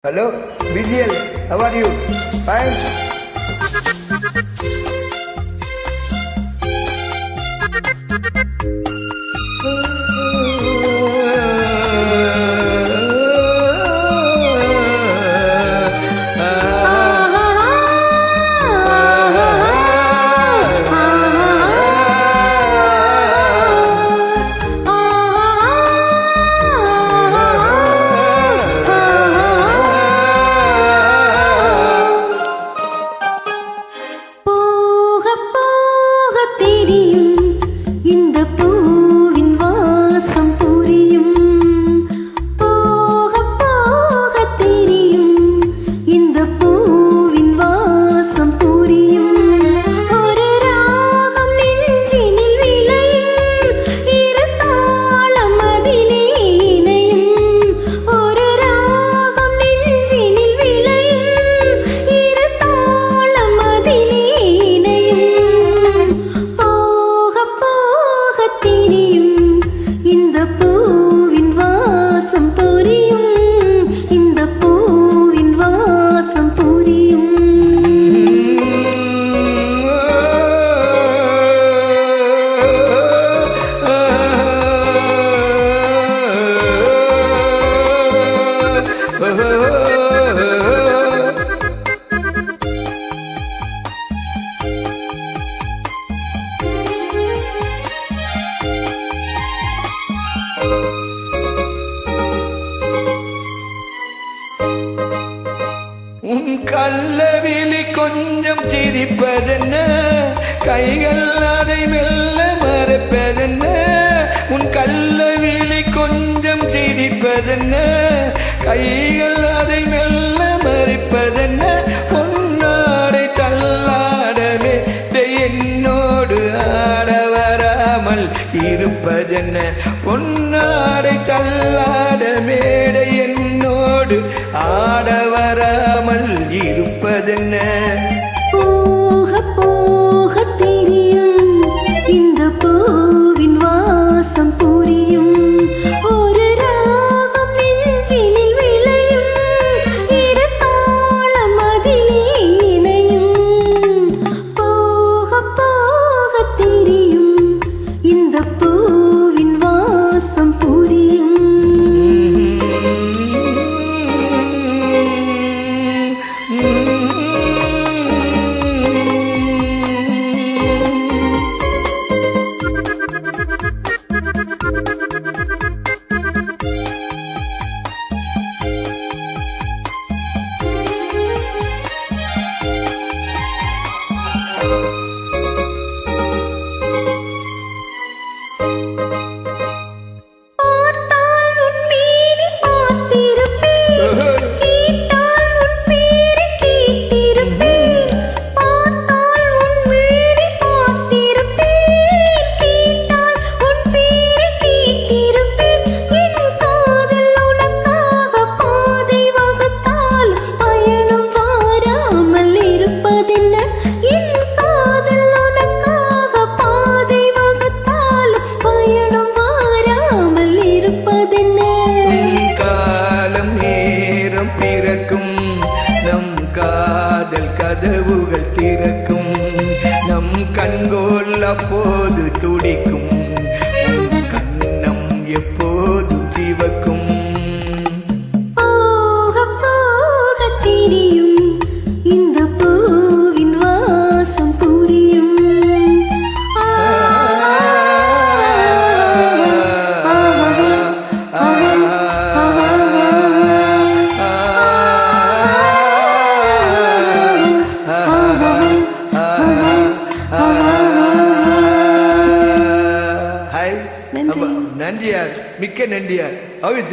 Hello, BGL, how are you? Fine? உன் கள்ளவிழி கொஞ்சம் சிரிப்பதென்ன, கைகள் அதை மெல்ல மறைப்பதென்ன. உன் கள்ளவிழி கொஞ்சம் சிரிப்பதென்ன, கைகள் அதை மெல்ல மறைப்பதென்ன. பொன்னாடை தள்ளாடமே என்னோடு ஆட வராமல் இருப்பதென்ன. பொன்னாடை தள்ளாட மேடை என்னோடு ஆட வராமல் இருப்பதென்ன. போக போக தெரியும் இந்த பூவின் வாசம் புரியும். ஒரு ராகம் நெஞ்சினில் விளையும், இரு தாளம் அதிலே இணையும். போக போக தெரியும் இந்த பூவின் வாசம் புரியும். காதல் கதவுகள் திறக்கும், நம் கண்கோல் அப்போது துடிக்கும், கண்ணம் எப்போது சிவக்கும். போக போக தெரியும் இந்த பூவின் வாசம் புரியும். நன்றியார், மிக்க நன்றியார். அவர்